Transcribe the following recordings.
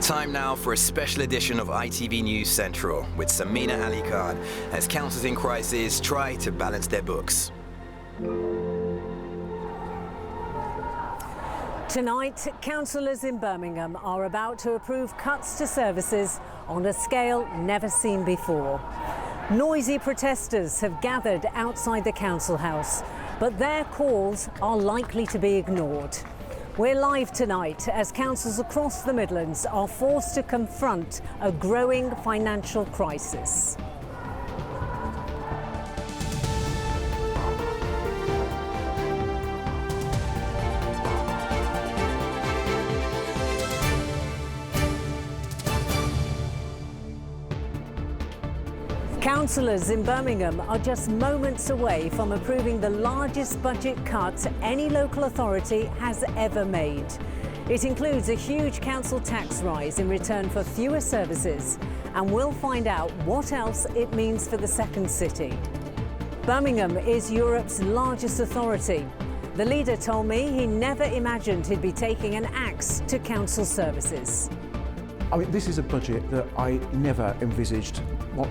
Time now for a special edition of ITV News Central with Samina Ali Khan as councils in crisis try to balance their books. Tonight, councillors in Birmingham are about to approve cuts to services on a scale never seen before. Noisy protesters have gathered outside the council house, but their calls are likely to be ignored. We're live tonight as councils across the Midlands are forced to confront a growing financial crisis. Councillors in Birmingham are just moments away from approving the largest budget cut any local authority has ever made. It includes a huge council tax rise in return for fewer services, and we'll find out what else it means for the second city. Birmingham is Europe's largest authority. The leader told me he never imagined he'd be taking an axe to council services. I mean, this is a budget that I never envisaged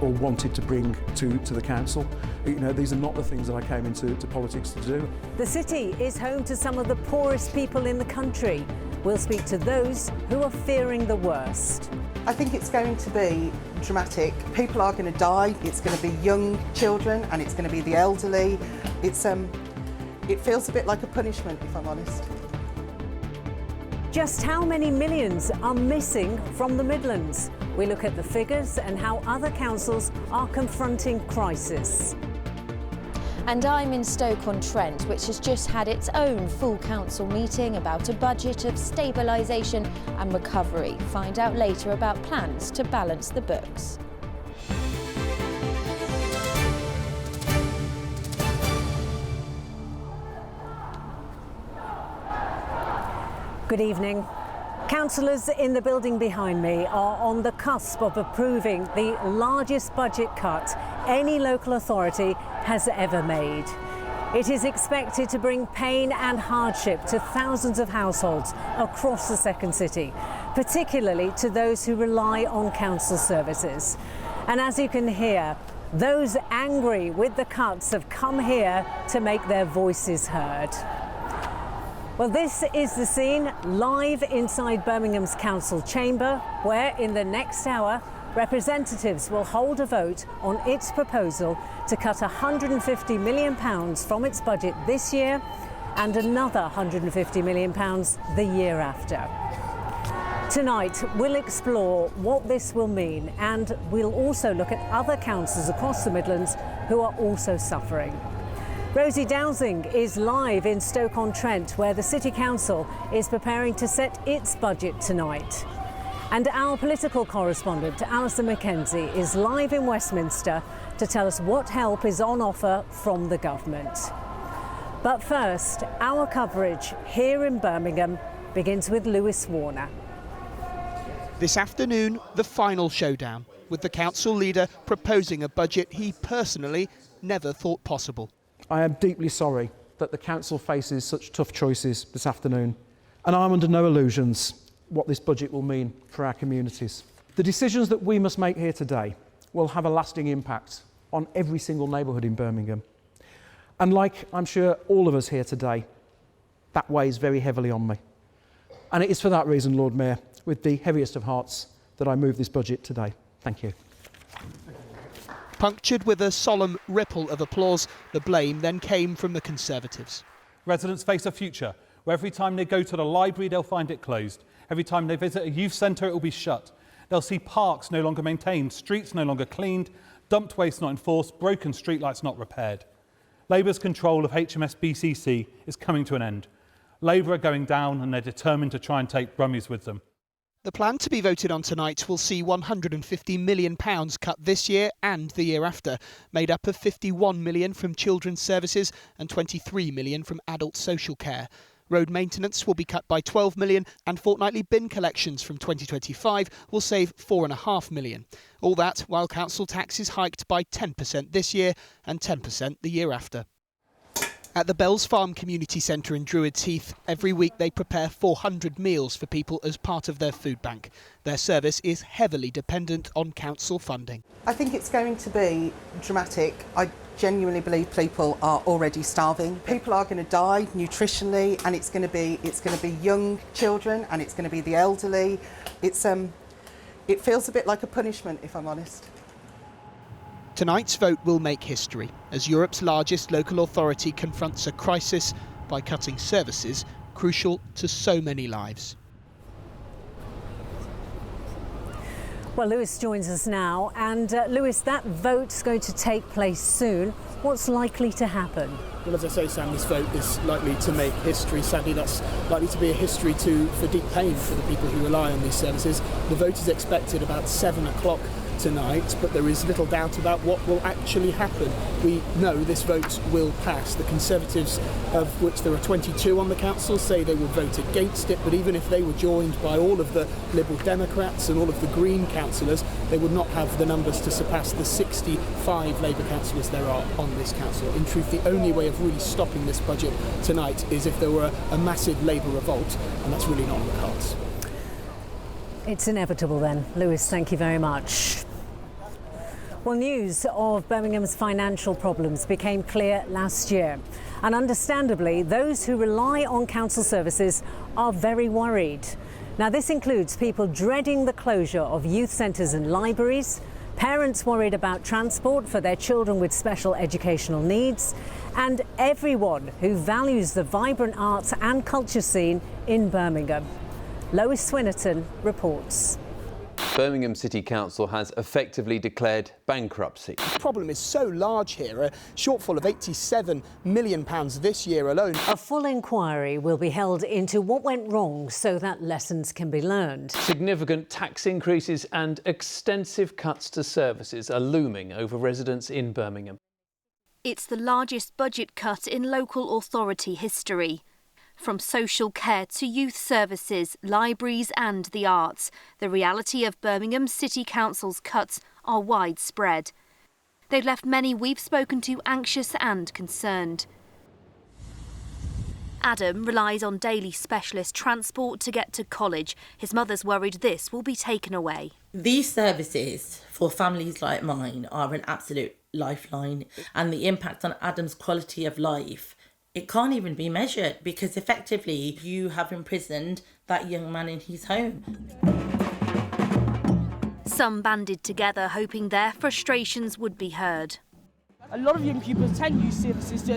or wanted to bring to the council. You know, these are not the things that I came into politics to do. The city is home to some of the poorest people in the country. We'll speak to those who are fearing the worst. I think it's going to be dramatic. People are going to die. It's going to be young children and it's going to be the elderly. It feels a bit like a punishment, if I'm honest. Just how many millions are missing from the Midlands? We look at the figures and how other councils are confronting crisis. And I'm in Stoke-on-Trent, which has just had its own full council meeting about a budget of stabilisation and recovery. Find out later about plans to balance the books. Good evening. Councillors in the building behind me are on the cusp of approving the largest budget cut any local authority has ever made. It is expected to bring pain and hardship to thousands of households across the second city, particularly to those who rely on council services. And as you can hear, those angry with the cuts have come here to make their voices heard. Well, this is the scene live inside Birmingham's council chamber, where in the next hour, representatives will hold a vote on its proposal to cut £150 million from its budget this year and another £150 million the year after. Tonight, we'll explore what this will mean, and we'll also look at other councils across the Midlands who are also suffering. Rosie Dowsing is live in Stoke-on-Trent, where the City Council is preparing to set its budget tonight. And our political correspondent, Alison Mackenzie, is live in Westminster to tell us what help is on offer from the government. But first, our coverage here in Birmingham begins with Lewis Warner. This afternoon, the final showdown, with the council leader proposing a budget he personally never thought possible. I am deeply sorry that the council faces such tough choices this afternoon, and I'm under no illusions what this budget will mean for our communities. The decisions that we must make here today will have a lasting impact on every single neighbourhood in Birmingham. And like I'm sure all of us here today, that weighs very heavily on me. And it is for that reason, Lord Mayor, with the heaviest of hearts, that I move this budget today. Thank you. Punctured with a solemn ripple of applause, the blame then came from the Conservatives. Residents face a future where every time they go to the library, they'll find it closed. Every time they visit a youth centre, it will be shut. They'll see parks no longer maintained, streets no longer cleaned, dumped waste not enforced, broken streetlights not repaired. Labour's control of HMS BCC is coming to an end. Labour are going down and they're determined to try and take Brummies with them. The plan to be voted on tonight will see £150 million cut this year and the year after, made up of £51 million from children's services and £23 million from adult social care. Road maintenance will be cut by £12 million and fortnightly bin collections from 2025 will save £4.5 million. All that while council tax is hiked by 10% this year and 10% the year after. At the Bells Farm Community Centre in Druids Heath, every week they prepare 400 meals for people as part of their food bank. Their service is heavily dependent on council funding. I think it's going to be dramatic. I genuinely believe people are already starving. People are going to die nutritionally, and it's going to be young children, and it's going to be the elderly. It feels a bit like a punishment, if I'm honest. Tonight's vote will make history as Europe's largest local authority confronts a crisis by cutting services crucial to so many lives. Well, Lewis joins us now, and Lewis, that vote's going to take place soon. What's likely to happen? Well, as I say, Sam, this vote is likely to make history. Sadly, that's likely to be a history for deep pain for the people who rely on these services. The vote is expected about 7 o'clock tonight, but there is little doubt about what will actually happen. We know this vote will pass. The Conservatives, of which there are 22 on the council, say they will vote against it, but even if they were joined by all of the Liberal Democrats and all of the Green councillors, they would not have the numbers to surpass the 65 Labour councillors there are on this council. In truth, the only way of really stopping this budget tonight is if there were a massive Labour revolt, and that's really not on the cards. It's inevitable then. Lewis, thank you very much. Well, news of Birmingham's financial problems became clear last year. And understandably, those who rely on council services are very worried. Now, this includes people dreading the closure of youth centres and libraries, parents worried about transport for their children with special educational needs, and everyone who values the vibrant arts and culture scene in Birmingham. Lois Swinnerton reports. Birmingham City Council has effectively declared bankruptcy. The problem is so large here, a shortfall of £87 million this year alone. A full inquiry will be held into what went wrong so that lessons can be learned. Significant tax increases and extensive cuts to services are looming over residents in Birmingham. It's the largest budget cut in local authority history. From social care to youth services, libraries and the arts, the reality of Birmingham City Council's cuts are widespread. They've left many we've spoken to anxious and concerned. Adam relies on daily specialist transport to get to college. His mother's worried this will be taken away. These services for families like mine are an absolute lifeline, and the impact on Adam's quality of life, it can't even be measured, because effectively you have imprisoned that young man in his home. Some banded together hoping their frustrations would be heard. A lot of young people attend youth services to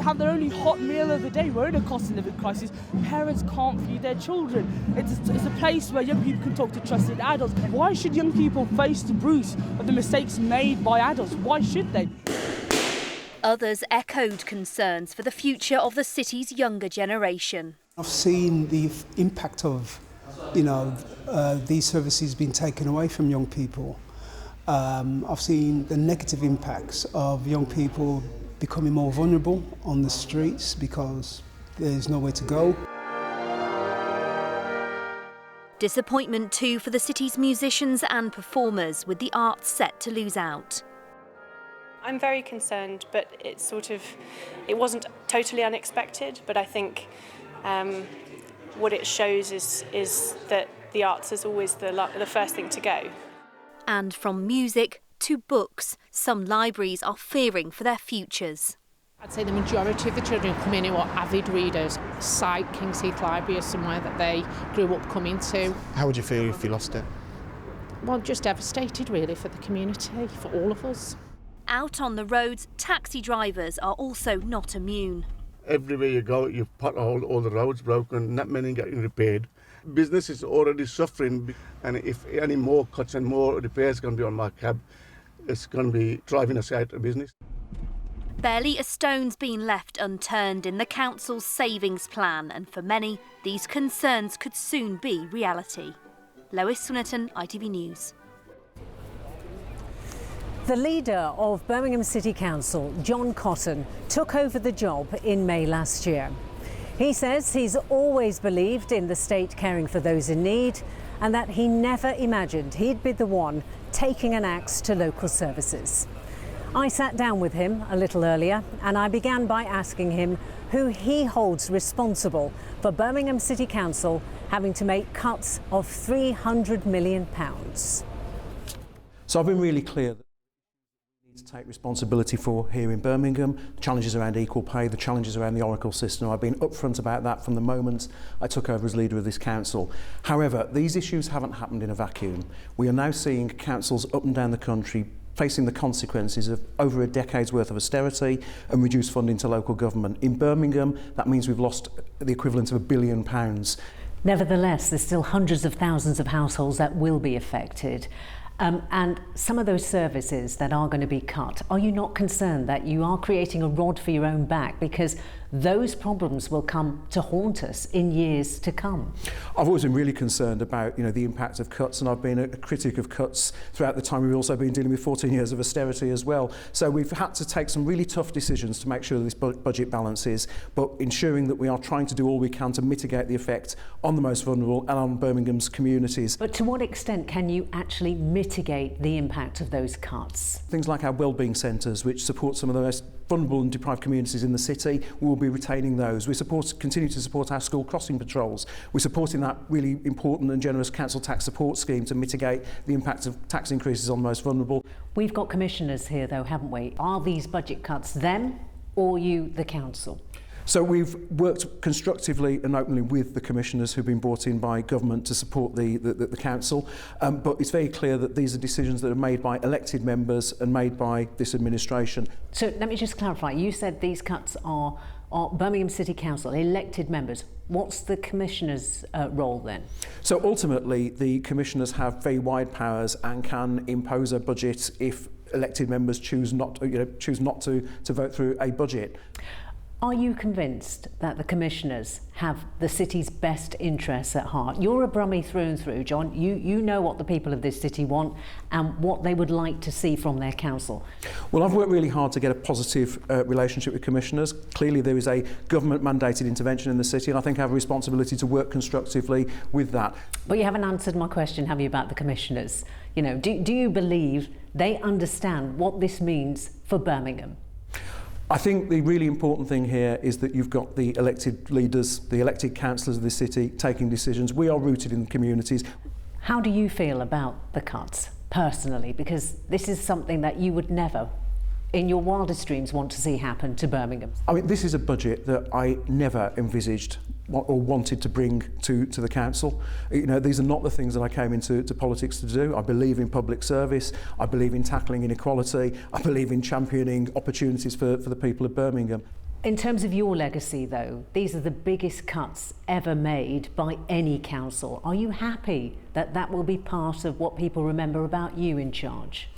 have their only hot meal of the day. We're in a cost of living crisis. Parents can't feed their children. It's a place where young people can talk to trusted adults. Why should young people face the bruise of the mistakes made by adults? Why should they? Others echoed concerns for the future of the city's younger generation. I've seen the impact of, these services being taken away from young people. I've seen the negative impacts of young people becoming more vulnerable on the streets because there's nowhere to go. Disappointment too for the city's musicians and performers, with the arts set to lose out. I'm very concerned, but it wasn't totally unexpected, but I think what it shows is that the arts is always the first thing to go. And from music to books, some libraries are fearing for their futures. I'd say the majority of the children come in who are avid readers. Cite King's Heath Library as somewhere that they grew up coming to. How would you feel if you lost it? Well, just devastated really for the community, for all of us. Out on the roads, taxi drivers are also not immune. Everywhere you go, you pothole, all the roads broken, not many getting repaired. Business is already suffering, and if any more cuts and more repairs going to be on my cab, it's going to be driving us out of business. Barely a stone's been left unturned in the council's savings plan, and for many, these concerns could soon be reality. Lois Swinnerton, ITV News. The leader of Birmingham City Council, John Cotton, took over the job in May last year. He says he's always believed in the state caring for those in need, and that he never imagined he'd be the one taking an axe to local services. I sat down with him a little earlier and I began by asking him who he holds responsible for Birmingham City Council having to make cuts of £300 million. So I've been really clear that we need to take responsibility for here in Birmingham, challenges around equal pay, the challenges around the Oracle system. I've been upfront about that from the moment I took over as leader of this council. However, these issues haven't happened in a vacuum. We are now seeing councils up and down the country facing the consequences of over a decade's worth of austerity and reduced funding to local government. In Birmingham, that means we've lost the equivalent of £1 billion. Nevertheless, there's still hundreds of thousands of households that will be affected. And some of those services that are going to be cut, are you not concerned that you are creating a rod for your own back, because those problems will come to haunt us in years to come? I've always been really concerned about, the impact of cuts, and I've been a critic of cuts throughout the time. We've also been dealing with 14 years of austerity as well. So we've had to take some really tough decisions to make sure that this budget balances, but ensuring that we are trying to do all we can to mitigate the effect on the most vulnerable and on Birmingham's communities. But to what extent can you actually mitigate the impact of those cuts? Things like our wellbeing centres, which support some of the most vulnerable and deprived communities in the city, we will be retaining those. We continue to support our school crossing patrols. We're supporting that really important and generous council tax support scheme to mitigate the impact of tax increases on the most vulnerable. We've got commissioners here though, haven't we? Are these budget cuts them or you, the council? So we've worked constructively and openly with the commissioners who've been brought in by government to support the council, but it's very clear that these are decisions that are made by elected members and made by this administration. So let me just clarify, you said these cuts are Birmingham City Council, elected members. What's the commissioners' role then? So ultimately the commissioners have very wide powers and can impose a budget if elected members choose not to vote through a budget. Are you convinced that the commissioners have the city's best interests at heart? You're a Brummie through and through, John. You know what the people of this city want and what they would like to see from their council. Well, I've worked really hard to get a positive relationship with commissioners. Clearly there is a government-mandated intervention in the city, and I think I have a responsibility to work constructively with that. But you haven't answered my question, have you, about the commissioners? Do you believe they understand what this means for Birmingham? I think the really important thing here is that you've got the elected leaders, the elected councillors of the city taking decisions. We are rooted in the communities. How do you feel about the cuts, personally? Because this is something that you would never, in your wildest dreams, want to see happen to Birmingham. I mean, this is a budget that I never envisaged or wanted to bring to the council. These are not the things that I came into politics to do. I believe in public service, I believe in tackling inequality, I believe in championing opportunities for the people of Birmingham. In terms of your legacy though, these are the biggest cuts ever made by any council. Are you happy that that will be part of what people remember about you in charge?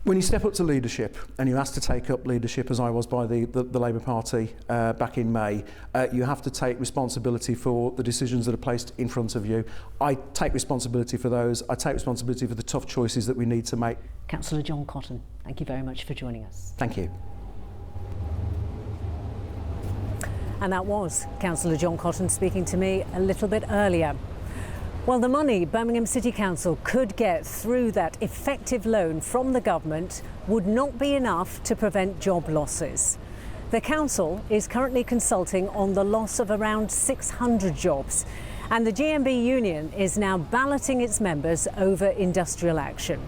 When you step up to leadership and you're asked to take up leadership, as I was by the Labour Party back in May, you have to take responsibility for the decisions that are placed in front of you. I take responsibility for those. I take responsibility for the tough choices that we need to make. Councillor John Cotton, thank you very much for joining us. Thank you. And that was Councillor John Cotton speaking to me a little bit earlier. Well, the money Birmingham City Council could get through that effective loan from the government would not be enough to prevent job losses. The council is currently consulting on the loss of around 600 jobs, and the GMB union is now balloting its members over industrial action.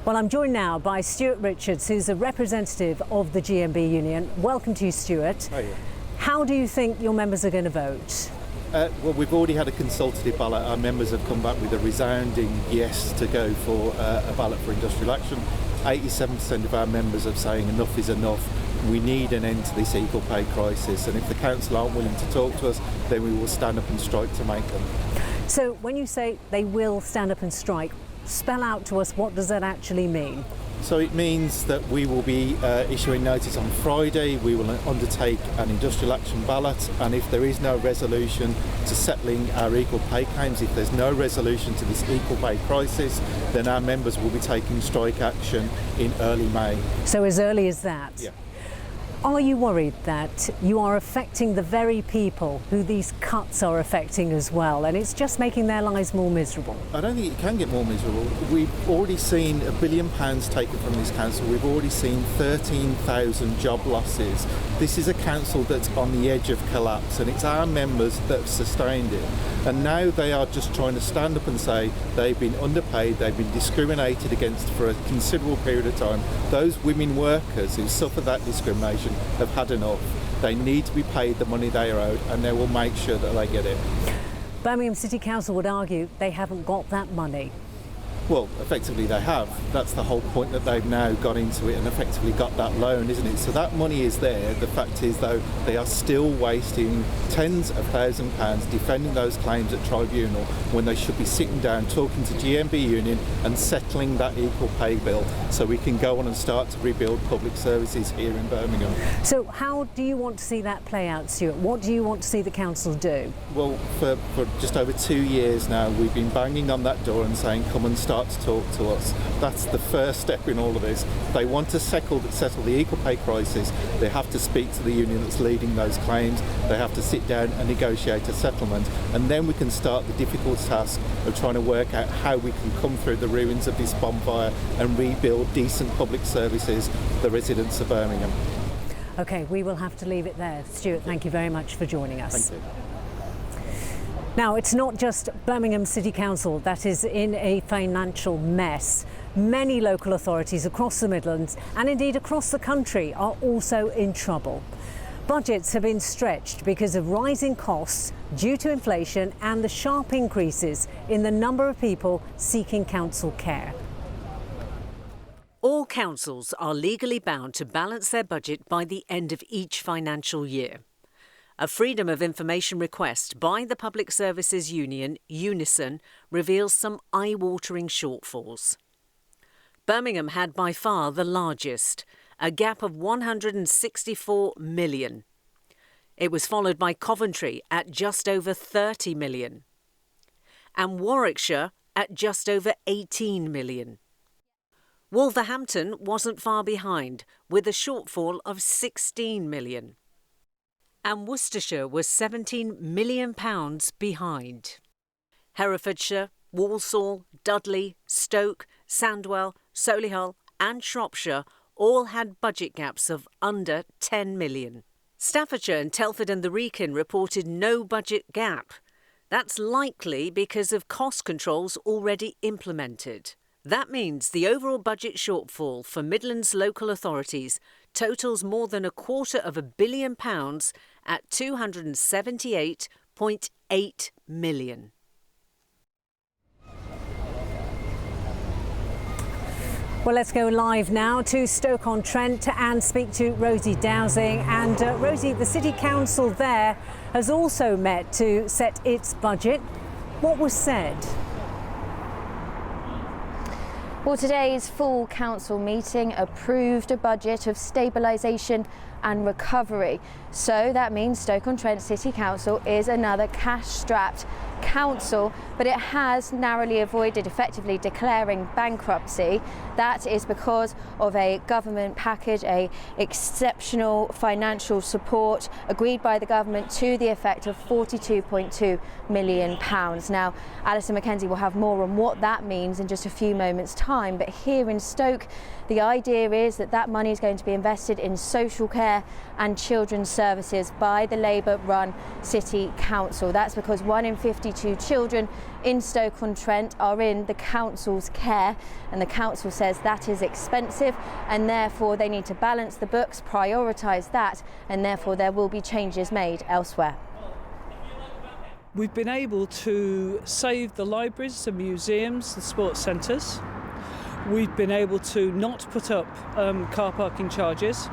Well, I'm joined now by Stuart Richards, who's a representative of the GMB union. Welcome to you, Stuart. Hiya. How do you think your members are going to vote? Well, we've already had a consultative ballot. Our members have come back with a resounding yes to go for a ballot for industrial action. 87% of our members are saying enough is enough. We need an end to this equal pay crisis, and if the council aren't willing to talk to us, then we will stand up and strike to make them. So when you say they will stand up and strike, spell out to us, what does that actually mean? So it means that we will be issuing notice on Friday. We will undertake an industrial action ballot, and if there is no resolution to settling our equal pay claims, if there's no resolution to this equal pay crisis, then our members will be taking strike action in early May. So as early as that? Yeah. Are you worried that you are affecting the very people who these cuts are affecting as well, and it's just making their lives more miserable? I don't think it can get more miserable. We've already seen £1 billion taken from this council. We've already seen 13,000 job losses. This is a council that's on the edge of collapse, and it's our members that have sustained it. And now they are just trying to stand up and say they've been underpaid, they've been discriminated against for a considerable period of time. Those women workers who suffer that discrimination have had enough. They need to be paid the money they are owed, and they will make sure that they get it. Birmingham City Council would argue they haven't got that money. Well, effectively they have. That's the whole point, that they've now got into it and effectively got that loan, isn't it? So that money is there. The fact is, though, they are still wasting tens of thousands of pounds defending those claims at tribunal when they should be sitting down talking to GMB Union and settling that equal pay bill so we can go on and start to rebuild public services here in Birmingham. So how do you want to see that play out, Stuart? What do you want to see the council do? Well, for just over 2 years now, we've been banging on that door and saying, come and start to talk to us. That's the first step in all of this. They want to settle the equal pay crisis. They have to speak to the union that's leading those claims. They have to sit down and negotiate a settlement, and then we can start the difficult task of trying to work out how we can come through the ruins of this bonfire and rebuild decent public services for the residents of Birmingham. OK, we will have to leave it there. Stuart, thank you very much for joining us. Thank you. Now, it's not just Birmingham City Council that is in a financial mess. Many local authorities across the Midlands and indeed across the country are also in trouble. Budgets have been stretched because of rising costs due to inflation and the sharp increases in the number of people seeking council care. All councils are legally bound to balance their budget by the end of each financial year. A Freedom of Information request by the Public Services Union, Unison, reveals some eye-watering shortfalls. Birmingham had by far the largest, a gap of £164 million. It was followed by Coventry at just over £30 million, and Warwickshire at just over £18 million. Wolverhampton wasn't far behind, with a shortfall of £16 million. And Worcestershire was £17 million behind. Herefordshire, Walsall, Dudley, Stoke, Sandwell, Solihull and Shropshire all had budget gaps of under £10 million. Staffordshire and Telford and the Wrekin reported no budget gap. That's likely because of cost controls already implemented. That means the overall budget shortfall for Midlands local authorities totals more than £250 million at £278.8 million. Well, let's go live now to Stoke-on-Trent and speak to Rosie Dowsing. And Rosie, the City Council there has also met to set its budget. What was said? Well, today's full council meeting approved a budget of stabilisation and recovery. So that means Stoke-on-Trent City Council is another cash-strapped council, but it has narrowly avoided effectively declaring bankruptcy. That is because of a government package, a exceptional financial support agreed by the government to the effect of £42.2 million. Now, Alison Mackenzie will have more on what that means in just a few moments' time, but here in Stoke, the idea is that that money is going to be invested in social care and children's services by the Labour-run City Council. That's because 1 in 52 children in Stoke-on-Trent are in the council's care, and the council says that is expensive and therefore they need to balance the books, prioritise that, and therefore there will be changes made elsewhere. We've been able to save the libraries, the museums, the sports centres. We've been able to not put up car parking charges.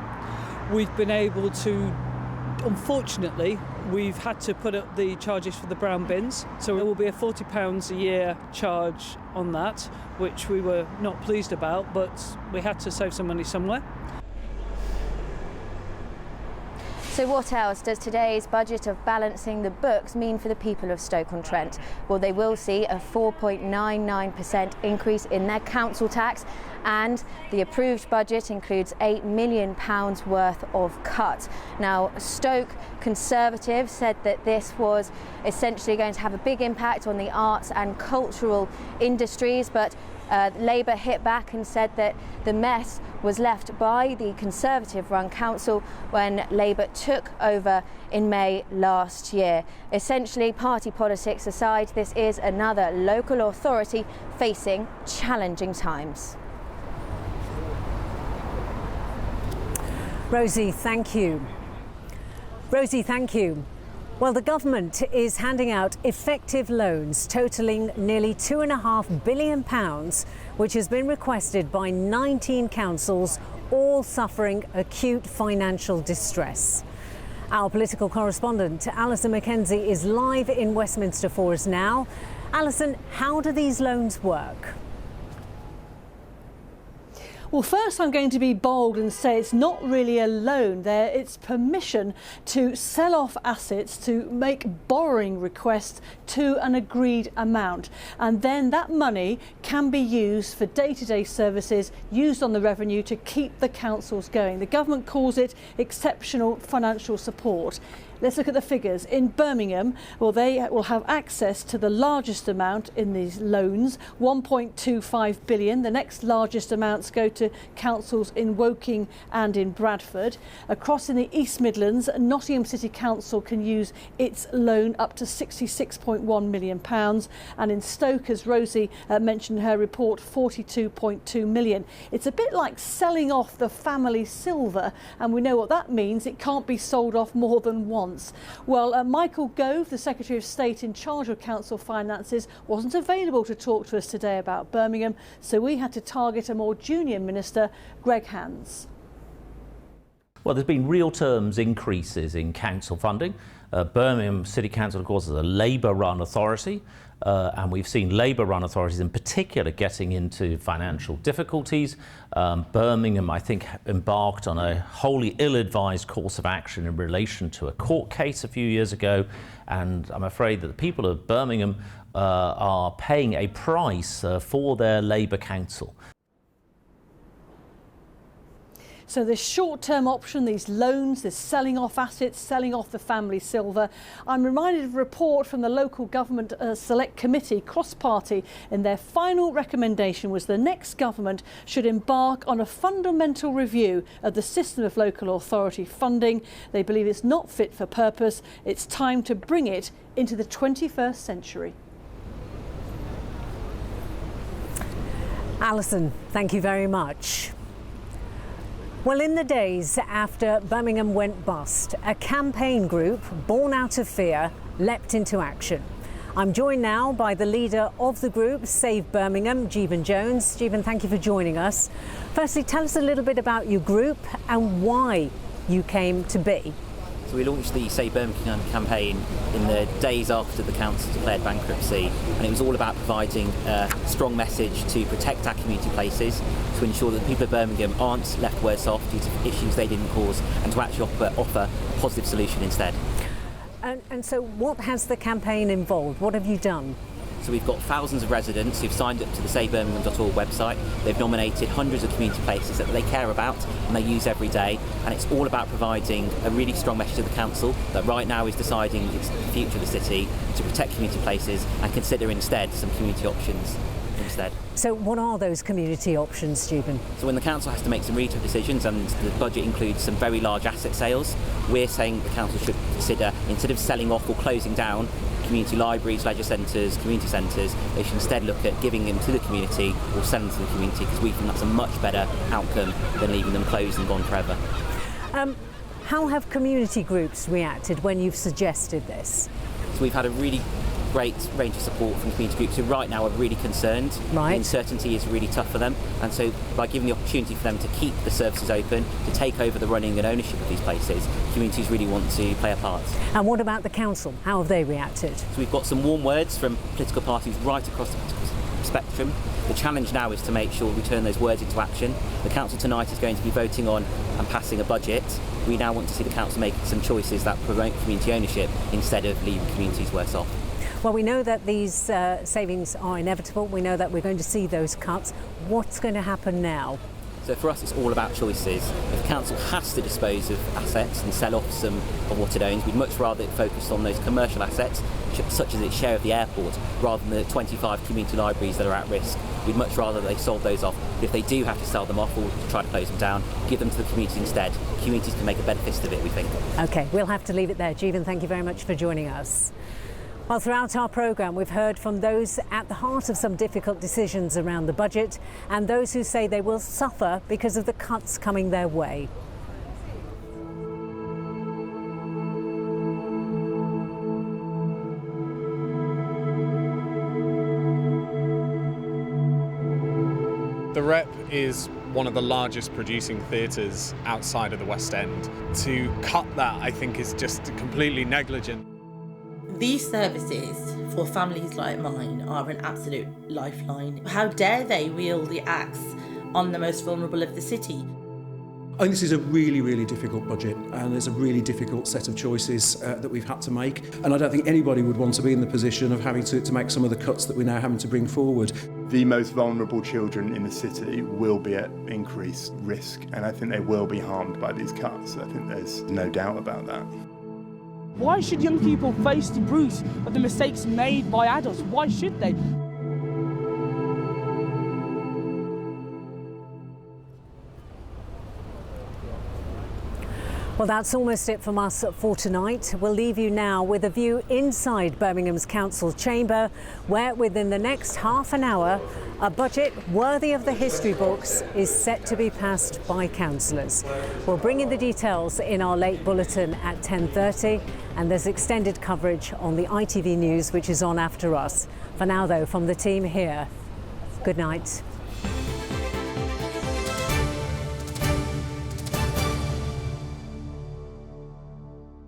We've been able to, unfortunately, we've had to put up the charges for the brown bins. So there will be a £40 a year charge on that, which we were not pleased about, but we had to save some money somewhere. So what else does today's budget of balancing the books mean for the people of Stoke-on-Trent? Well, they will see a 4.99% increase in their council tax, and the approved budget includes £8 million worth of cut. Now, Stoke Conservatives said that this was essentially going to have a big impact on the arts and cultural industries, but Labour hit back and said that the mess was left by the Conservative-run council when Labour took over in May last year. Essentially, party politics aside, this is another local authority facing challenging times. Rosie, thank you. Rosie, thank you. Well, the government is handing out effective loans totalling nearly £2.5 billion, which has been requested by 19 councils, all suffering acute financial distress. Our political correspondent, Alison Mackenzie, is live in Westminster for us now. Alison, how do these loans work? Well, first I'm going to be bold and say it's not really a loan there, it's permission to sell off assets, to make borrowing requests to an agreed amount. And then that money can be used for day-to-day services, used on the revenue to keep the councils going. The government calls it exceptional financial support. Let's look at the figures. In Birmingham, well, they will have access to the largest amount in these loans, 1.25 billion. The next largest amounts go to councils in Woking and in Bradford. Across in the East Midlands, Nottingham City Council can use its loan up to £66.1 million. And in Stoke, as Rosie mentioned in her report, £42.2 million. It's a bit like selling off the family silver, and we know what that means. It can't be sold off more than once. Well, Michael Gove, the Secretary of State in charge of council finances, wasn't available to talk to us today about Birmingham, so we had to target a more junior minister, Greg Hands. Well, there's been real terms increases in council funding. Birmingham City Council, of course, is a Labour-run authority, and we've seen Labour-run authorities in particular getting into financial difficulties. Birmingham, I think, embarked on a wholly ill-advised course of action in relation to a court case a few years ago, and I'm afraid that the people of Birmingham are paying a price for their Labour council. So this short-term option, these loans, this selling off assets, selling off the family silver. I'm reminded of a report from the local government select committee, cross-party, and their final recommendation was the next government should embark on a fundamental review of the system of local authority funding. They believe it's not fit for purpose. It's time to bring it into the 21st century. Alison, thank you very much. Well, in the days after Birmingham went bust, a campaign group born out of fear leapt into action. I'm joined now by the leader of the group, Save Birmingham, Jeevan Jones. Jeevan, thank you for joining us. Firstly, tell us a little bit about your group and why you came to be. So we launched the Save Birmingham campaign in the days after the council declared bankruptcy, and it was all about providing a strong message to protect our community places, to ensure that the people of Birmingham aren't left worse off due to issues they didn't cause, and to actually offer a positive solution instead. And so what has the campaign involved? What have you done? So we've got thousands of residents who've signed up to the savebirmingham.org website. They've nominated hundreds of community places that they care about and they use every day. And it's all about providing a really strong message to the council that right now is deciding the future of the city to protect community places and consider instead some community options instead. So what are those community options, Jeevan? So when the council has to make some really tough decisions and the budget includes some very large asset sales, we're saying the council should consider, instead of selling off or closing down community libraries, leisure centres, community centres, they should instead look at giving them to the community or selling to the community, because we think that's a much better outcome than leaving them closed and gone forever. How have community groups reacted when you've suggested this? So we've had a really great range of support from community groups who right now are really concerned. Right. The uncertainty is really tough for them, and so by giving the opportunity for them to keep the services open, to take over the running and ownership of these places, communities really want to play a part. And what about the council? How have they reacted? So we've got some warm words from political parties right across the spectrum. The challenge now is to make sure we turn those words into action. The council tonight is going to be voting on and passing a budget. We now want to see the council make some choices that promote community ownership instead of leaving communities worse off. Well, we know that these savings are inevitable. We know that we're going to see those cuts. What's going to happen now? So for us, it's all about choices. If the council has to dispose of assets and sell off some of what it owns, we'd much rather it focused on those commercial assets, such as its share of the airport, rather than the 25 community libraries that are at risk. We'd much rather they sold those off. But if they do have to sell them off or try to close them down, give them to the community instead. Communities can make a better fist of it, we think. OK, we'll have to leave it there. Jeevan, thank you very much for joining us. Well, throughout our programme, we've heard from those at the heart of some difficult decisions around the budget and those who say they will suffer because of the cuts coming their way. The Rep is one of the largest producing theatres outside of the West End. To cut that, I think, is just completely negligent. These services for families like mine are an absolute lifeline. How dare they wield the axe on the most vulnerable of the city? I think this is a really, really difficult budget, and it's a really difficult set of choices that we've had to make. And I don't think anybody would want to be in the position of having to make some of the cuts that we're now having to bring forward. The most vulnerable children in the city will be at increased risk, and I think they will be harmed by these cuts. I think there's no doubt about that. Why should young people face the brunt of the mistakes made by adults? Why should they? Well, that's almost it from us for tonight. We'll leave you now with a view inside Birmingham's council chamber, where within the next half an hour, a budget worthy of the history books is set to be passed by councillors. We'll bring you the details in our late bulletin at 10:30, and there's extended coverage on the ITV News, which is on after us. For now, though, from the team here, good night.